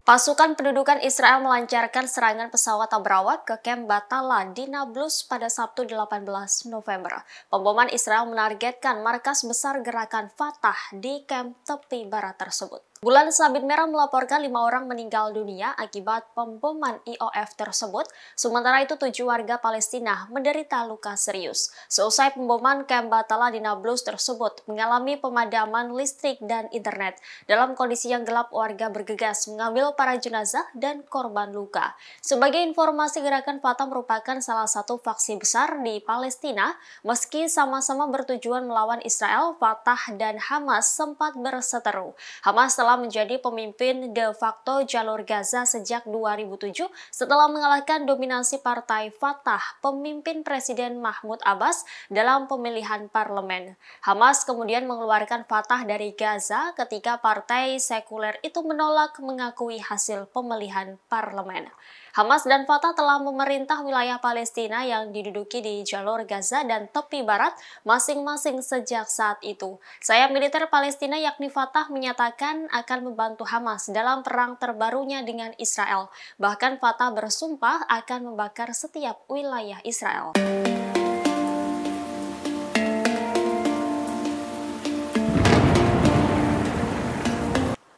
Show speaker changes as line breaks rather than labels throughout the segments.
Pasukan pendudukan Israel melancarkan serangan pesawat tabrawak ke kamp Batala di Nablus pada Sabtu 18 November. Pemboman Israel menargetkan markas besar gerakan Fatah di kamp tepi barat tersebut. Bulan Sabit Merah melaporkan 5 orang meninggal dunia akibat pemboman IOF tersebut, sementara itu 7 warga Palestina menderita luka serius. Seusai pemboman kamp Batala di Nablus tersebut mengalami pemadaman listrik dan internet. Dalam kondisi yang gelap, warga bergegas mengambil para jenazah dan korban luka. Sebagai informasi, gerakan Fatah merupakan salah satu faksi besar di Palestina. Meski sama-sama bertujuan melawan Israel, Fatah dan Hamas sempat berseteru. Hamas telah menjadi pemimpin de facto jalur Gaza sejak 2007 setelah mengalahkan dominasi partai Fatah, pemimpin Presiden Mahmud Abbas dalam pemilihan parlemen. Hamas kemudian mengeluarkan Fatah dari Gaza ketika partai sekuler itu menolak mengakui hasil pemilihan parlemen. Hamas dan Fatah telah memerintah wilayah Palestina yang diduduki di jalur Gaza dan tepi barat masing-masing sejak saat itu. Sayap militer Palestina yakni Fatah menyatakan akan membantu Hamas dalam perang terbarunya dengan Israel. Bahkan Fatah bersumpah akan membakar setiap wilayah Israel.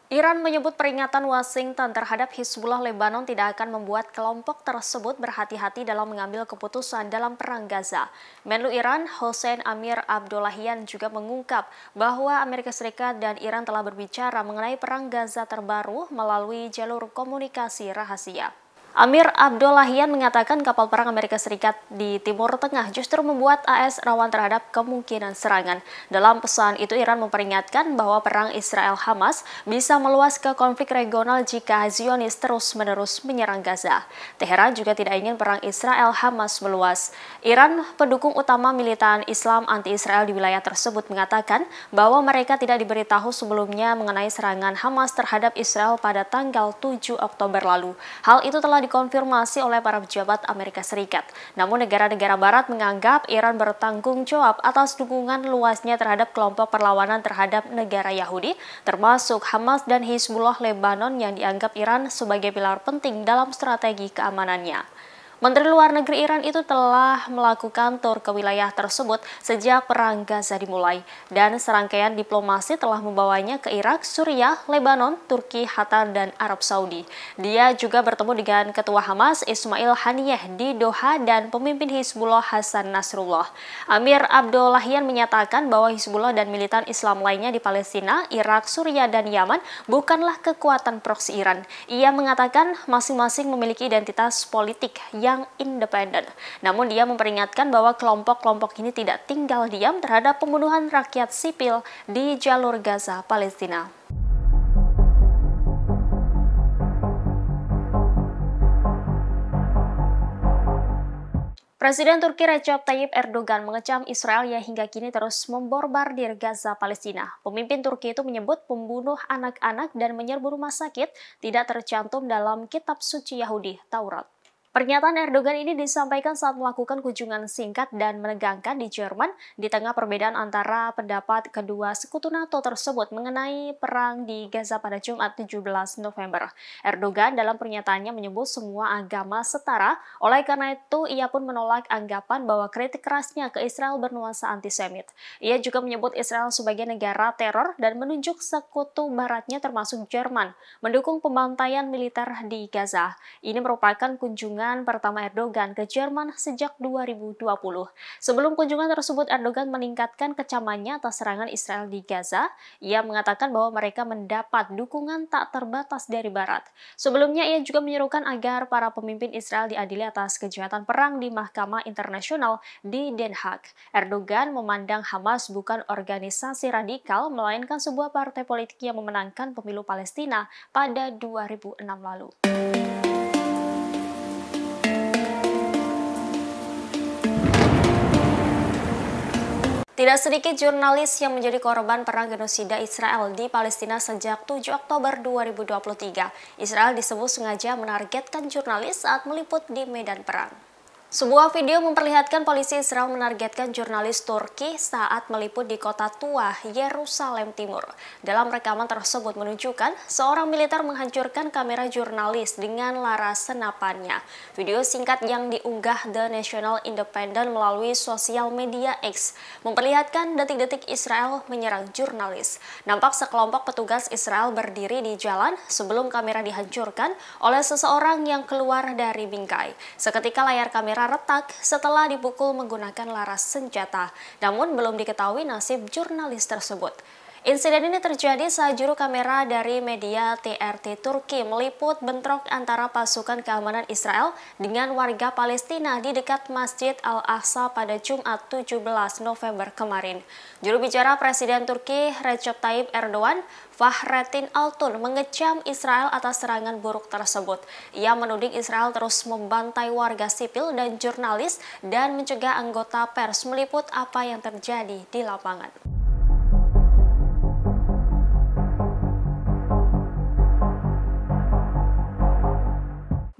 Iran menyebut peringatan Washington terhadap Hizbullah Lebanon tidak akan membuat kelompok tersebut berhati-hati dalam mengambil keputusan dalam perang Gaza. Menlu Iran, Hossein Amir-Abdollahian juga mengungkap bahwa Amerika Serikat dan Iran telah berbicara mengenai perang Gaza terbaru melalui jalur komunikasi rahasia. Amir-Abdollahian mengatakan kapal perang Amerika Serikat di Timur Tengah justru membuat AS rawan terhadap kemungkinan serangan. Dalam pesan itu, Iran memperingatkan bahwa perang Israel-Hamas bisa meluas ke konflik regional jika Zionis terus-menerus menyerang Gaza. Teheran juga tidak ingin perang Israel-Hamas meluas. Iran, pendukung utama militan Islam anti-Israel di wilayah tersebut, mengatakan bahwa mereka tidak diberitahu sebelumnya mengenai serangan Hamas terhadap Israel pada tanggal 7 Oktober lalu. Hal itu telah dikonfirmasi oleh para pejabat Amerika Serikat. Namun negara-negara barat menganggap Iran bertanggung jawab atas dukungan luasnya terhadap kelompok perlawanan terhadap negara Yahudi, termasuk Hamas dan Hizbullah Lebanon yang dianggap Iran sebagai pilar penting dalam strategi keamanannya. Menteri Luar Negeri Iran itu telah melakukan tur ke wilayah tersebut sejak perang Gaza dimulai, dan serangkaian diplomasi telah membawanya ke Irak, Suriah, Lebanon, Turki, Qatar, dan Arab Saudi. Dia juga bertemu dengan Ketua Hamas Ismail Haniyeh di Doha dan pemimpin Hizbullah Hasan Nasrullah. Amir-Abdollahian menyatakan bahwa Hizbullah dan militan Islam lainnya di Palestina, Irak, Suriah, dan Yaman bukanlah kekuatan proksi Iran. Ia mengatakan masing-masing memiliki identitas politik yang independen. Namun dia memperingatkan bahwa kelompok-kelompok ini tidak tinggal diam terhadap pembunuhan rakyat sipil di jalur Gaza, Palestina. Presiden Turki Recep Tayyip Erdogan mengecam Israel yang hingga kini terus membombardir Gaza, Palestina. Pemimpin Turki itu menyebut pembunuh anak-anak dan menyerbu rumah sakit tidak tercantum dalam kitab suci Yahudi, Taurat. Pernyataan Erdogan ini disampaikan saat melakukan kunjungan singkat dan menegangkan di Jerman di tengah perbedaan antara pendapat kedua sekutu NATO tersebut mengenai perang di Gaza pada Jumat 17 November. Erdogan dalam pernyataannya menyebut semua agama setara, oleh karena itu ia pun menolak anggapan bahwa kritik kerasnya ke Israel bernuansa antisemit. Ia juga menyebut Israel sebagai negara teror dan menunjuk sekutu baratnya termasuk Jerman mendukung pembantaian militer di Gaza. Ini merupakan kunjungan pertama Erdogan ke Jerman sejak 2020. Sebelum kunjungan tersebut, Erdogan meningkatkan kecamannya atas serangan Israel di Gaza. Ia mengatakan bahwa mereka mendapat dukungan tak terbatas dari Barat. Sebelumnya, ia juga menyerukan agar para pemimpin Israel diadili atas kejahatan perang di Mahkamah Internasional di Den Haag. Erdogan memandang Hamas bukan organisasi radikal, melainkan sebuah partai politik yang memenangkan pemilu Palestina pada 2006 lalu. Tidak sedikit jurnalis yang menjadi korban perang genosida Israel di Palestina sejak 7 Oktober 2023. Israel disebut sengaja menargetkan jurnalis saat meliput di medan perang. Sebuah video memperlihatkan polisi Israel menargetkan jurnalis Turki saat meliput di kota tua Yerusalem Timur. Dalam rekaman tersebut menunjukkan seorang militer menghancurkan kamera jurnalis dengan laras senapannya. Video singkat yang diunggah The National Independent melalui sosial media X memperlihatkan detik-detik Israel menyerang jurnalis. Nampak sekelompok petugas Israel berdiri di jalan sebelum kamera dihancurkan oleh seseorang yang keluar dari bingkai. Seketika layar kamera retak setelah dipukul menggunakan laras senjata. Namun belum diketahui nasib jurnalis tersebut. Insiden ini terjadi saat juru kamera dari media TRT Turki meliput bentrok antara pasukan keamanan Israel dengan warga Palestina di dekat Masjid Al-Aqsa pada Jumat 17 November kemarin. Juru bicara Presiden Turki Recep Tayyip Erdogan, Fahrettin Altun, mengecam Israel atas serangan buruk tersebut. Ia menuding Israel terus membantai warga sipil dan jurnalis dan mencegah anggota pers meliput apa yang terjadi di lapangan.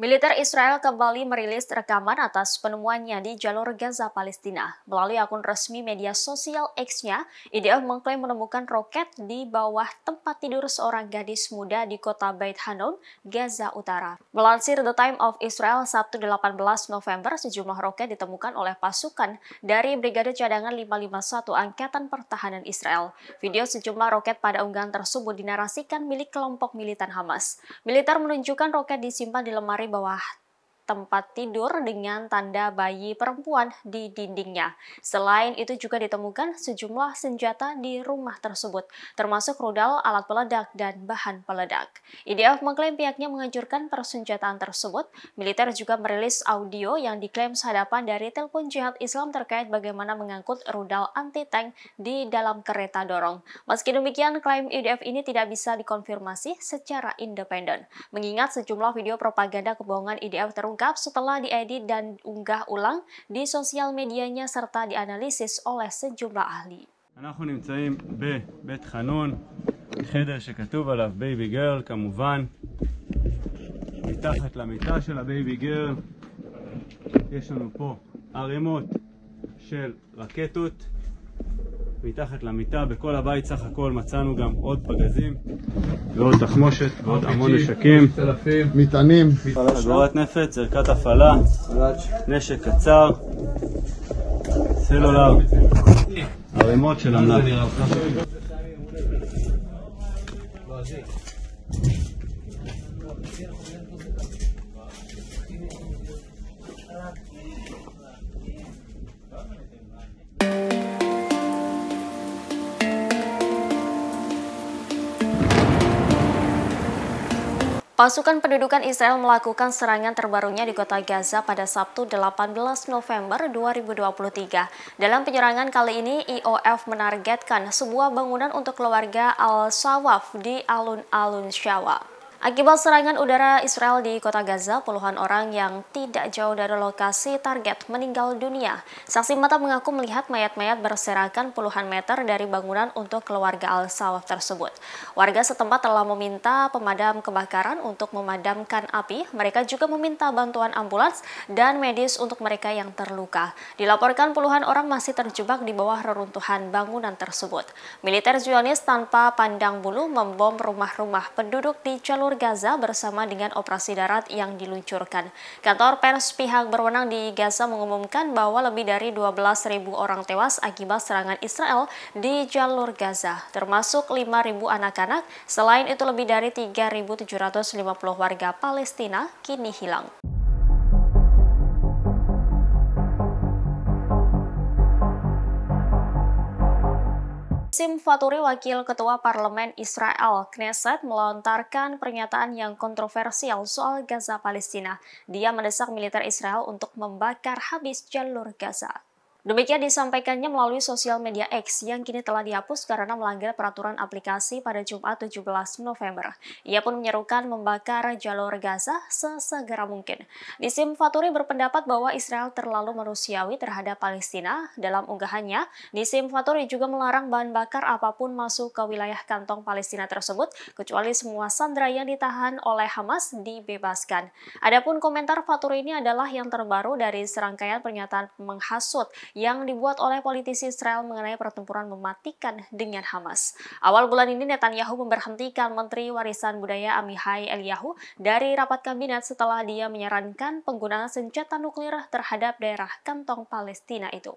Militer Israel kembali merilis rekaman atas penemuannya di jalur Gaza Palestina. Melalui akun resmi media sosial X-nya, IDF mengklaim menemukan roket di bawah tempat tidur seorang gadis muda di kota Beit Hanun, Gaza Utara. Melansir The Time of Israel Sabtu 18 November, sejumlah roket ditemukan oleh pasukan dari Brigade Cadangan 551 Angkatan Pertahanan Israel. Video sejumlah roket pada unggahan tersebut dinarasikan milik kelompok militan Hamas. Militer menunjukkan roket disimpan di lemari bawah tempat tidur dengan tanda bayi perempuan di dindingnya. Selain itu juga ditemukan sejumlah senjata di rumah tersebut, termasuk rudal, alat peledak, dan bahan peledak. IDF mengklaim pihaknya menghancurkan persenjataan tersebut. Militer juga merilis audio yang diklaim sehadapan dari telepon jihad Islam terkait bagaimana mengangkut rudal anti-tank di dalam kereta dorong. Meski demikian, klaim IDF ini tidak bisa dikonfirmasi secara independen, mengingat sejumlah video propaganda kebohongan IDF terungkap setelah diedit dan unggah ulang di sosial medianya serta dianalisis oleh sejumlah ahli.
אנחנו נמצאים בבית חנון, חדר שכתוב עליו בייבי גרל כמובן. מתחת למיטה של הבייבי גרל יש לנו פה ערימות של רקטות. מתחת למיטה בכל הבית סך הכל מצאנו גם עוד פגזים ועוד תחמושת ועוד המון נשקים,
מטענים,
חגורת נפץ, ערכת הפעלה, נשק קצר, סלולר, ערימות של אמל"ח.
Pasukan pendudukan Israel melakukan serangan terbarunya di kota Gaza pada Sabtu 18 November 2023. Dalam penyerangan kali ini, IOF menargetkan sebuah bangunan untuk keluarga Al-Sawaf di alun-alun Shawa. Akibat serangan udara Israel di kota Gaza, puluhan orang yang tidak jauh dari lokasi target meninggal dunia. Saksi mata mengaku melihat mayat-mayat berserakan puluhan meter dari bangunan untuk keluarga Al-Sawaf tersebut. Warga setempat telah meminta pemadam kebakaran untuk memadamkan api. Mereka juga meminta bantuan ambulans dan medis untuk mereka yang terluka. Dilaporkan puluhan orang masih terjebak di bawah reruntuhan bangunan tersebut. Militer Zionis tanpa pandang bulu membom rumah-rumah penduduk di jalur Gaza bersama dengan operasi darat yang diluncurkan. Kantor pers pihak berwenang di Gaza mengumumkan bahwa lebih dari 12.000 orang tewas akibat serangan Israel di jalur Gaza, termasuk 5.000 anak-anak. Selain itu, lebih dari 3.750 warga Palestina kini hilang. Sim Faturi, Wakil Ketua Parlemen Israel Knesset, melontarkan pernyataan yang kontroversial soal Gaza Palestina. Dia mendesak militer Israel untuk membakar habis jalur Gaza. Demikian disampaikannya melalui sosial media X yang kini telah dihapus karena melanggar peraturan aplikasi pada Jumat 17 November. Ia pun menyerukan membakar jalur Gaza sesegera mungkin. Nisim Faturi berpendapat bahwa Israel terlalu manusiawi terhadap Palestina. Dalam unggahannya, Nisim Faturi juga melarang bahan bakar apapun masuk ke wilayah kantong Palestina tersebut, kecuali semua sandera yang ditahan oleh Hamas dibebaskan. Adapun komentar Faturi ini adalah yang terbaru dari serangkaian pernyataan menghasut yang dibuat oleh politisi Israel mengenai pertempuran mematikan dengan Hamas. Awal bulan ini Netanyahu memberhentikan Menteri Warisan Budaya Amihai Eliyahu dari rapat kabinet setelah dia menyarankan penggunaan senjata nuklir terhadap daerah kantong Palestina itu.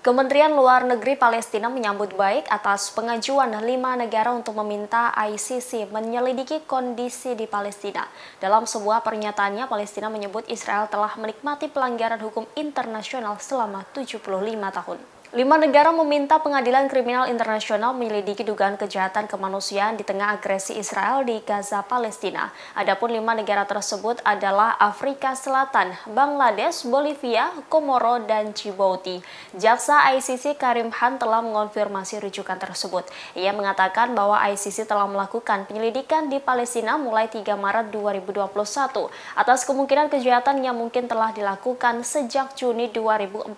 Kementerian Luar Negeri Palestina menyambut baik atas pengajuan 5 negara untuk meminta ICC menyelidiki kondisi di Palestina. Dalam sebuah pernyataannya, Palestina menyebut Israel telah menikmati pelanggaran hukum internasional selama 75 tahun. 5 negara meminta Pengadilan Kriminal Internasional menyelidiki dugaan kejahatan kemanusiaan di tengah agresi Israel di Gaza, Palestina. Adapun 5 negara tersebut adalah Afrika Selatan, Bangladesh, Bolivia, Komoro, dan Djibouti. Jaksa ICC Karim Khan telah mengonfirmasi rujukan tersebut. Ia mengatakan bahwa ICC telah melakukan penyelidikan di Palestina mulai 3 Maret 2021 atas kemungkinan kejahatan yang mungkin telah dilakukan sejak Juni 2014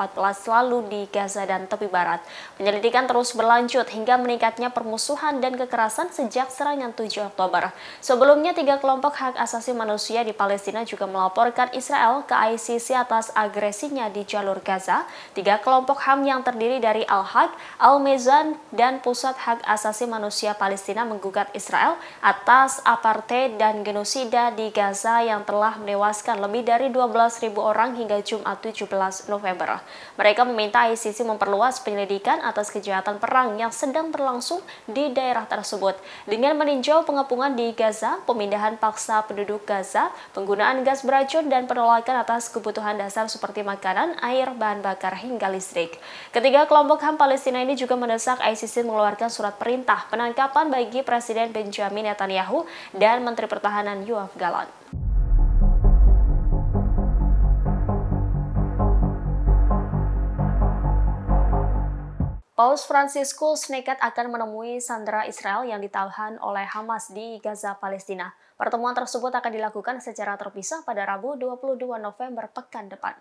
lalu di Gaza dan tepi barat. Penyelidikan terus berlanjut hingga meningkatnya permusuhan dan kekerasan sejak serangan 7 Oktober. Sebelumnya, 3 kelompok hak asasi manusia di Palestina juga melaporkan Israel ke ICC atas agresinya di jalur Gaza. 3 kelompok HAM yang terdiri dari Al-Haq, Al-Mezan, dan Pusat Hak Asasi Manusia Palestina menggugat Israel atas apartheid dan genosida di Gaza yang telah menewaskan lebih dari 12.000 orang hingga Jumat 17 November. Mereka meminta ICC memperluas penyelidikan atas kejahatan perang yang sedang berlangsung di daerah tersebut dengan meninjau pengepungan di Gaza, pemindahan paksa penduduk Gaza, penggunaan gas beracun, dan penolakan atas kebutuhan dasar seperti makanan, air, bahan bakar, hingga listrik. Ketiga kelompok HAM Palestina ini juga mendesak ICC mengeluarkan surat perintah penangkapan bagi Presiden Benjamin Netanyahu dan Menteri Pertahanan Yoav Gallant. Paus Fransiskus nekat akan menemui sandera Israel yang ditahan oleh Hamas di Gaza, Palestina. Pertemuan tersebut akan dilakukan secara terpisah pada Rabu 22 November pekan depan.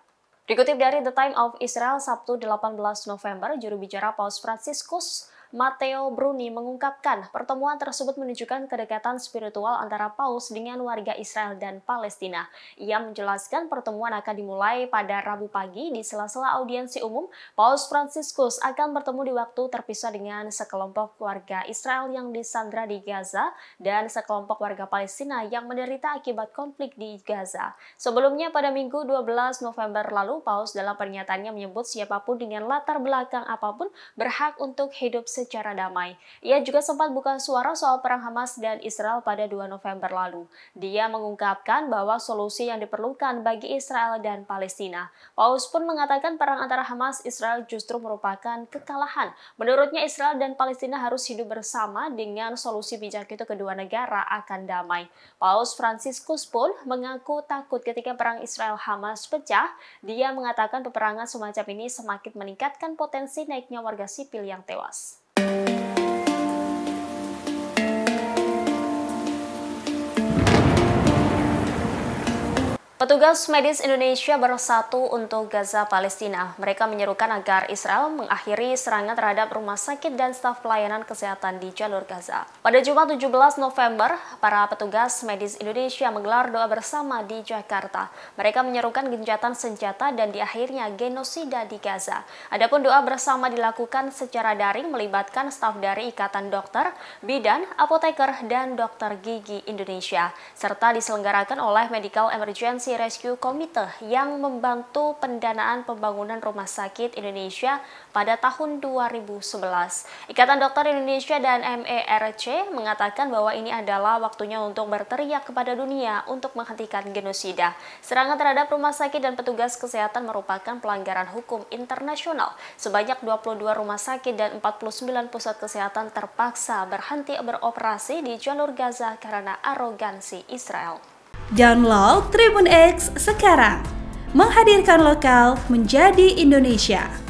Dikutip dari The Time of Israel Sabtu 18 November, juru bicara Paus Fransiskus Matteo Bruni mengungkapkan pertemuan tersebut menunjukkan kedekatan spiritual antara Paus dengan warga Israel dan Palestina. Ia menjelaskan pertemuan akan dimulai pada Rabu pagi di sela-sela audiensi umum. Paus Fransiskus akan bertemu di waktu terpisah dengan sekelompok warga Israel yang disandra di Gaza dan sekelompok warga Palestina yang menderita akibat konflik di Gaza. Sebelumnya pada Minggu 12 November lalu, Paus dalam pernyataannya menyebut siapapun dengan latar belakang apapun berhak untuk hidup secara damai. Ia juga sempat buka suara soal perang Hamas dan Israel pada 2 November lalu. Dia mengungkapkan bahwa solusi yang diperlukan bagi Israel dan Palestina. Paus pun mengatakan perang antara Hamas Israel justru merupakan kekalahan. Menurutnya Israel dan Palestina harus hidup bersama dengan solusi bijak itu kedua negara akan damai. Paus Fransiskus pun mengaku takut ketika perang Israel-Hamas pecah. Dia mengatakan peperangan semacam ini semakin meningkatkan potensi naiknya warga sipil yang tewas. Petugas medis Indonesia bersatu untuk Gaza, Palestina. Mereka menyerukan agar Israel mengakhiri serangan terhadap rumah sakit dan staf pelayanan kesehatan di jalur Gaza. Pada Jumat 17 November, para petugas medis Indonesia menggelar doa bersama di Jakarta. Mereka menyerukan gencatan senjata dan di akhirnya genosida di Gaza. Adapun doa bersama dilakukan secara daring melibatkan staf dari Ikatan Dokter, Bidan, Apoteker, dan Dokter Gigi Indonesia, serta diselenggarakan oleh Medical Emergency Emergency Rescue Committee yang membantu pendanaan pembangunan rumah sakit Indonesia pada tahun 2011. Ikatan Dokter Indonesia dan MERC mengatakan bahwa ini adalah waktunya untuk berteriak kepada dunia untuk menghentikan genosida. Serangan terhadap rumah sakit dan petugas kesehatan merupakan pelanggaran hukum internasional. Sebanyak 22 rumah sakit dan 49 pusat kesehatan terpaksa berhenti beroperasi di jalur Gaza karena arogansi Israel.
Download Tribun X sekarang, menghadirkan lokal menjadi Indonesia.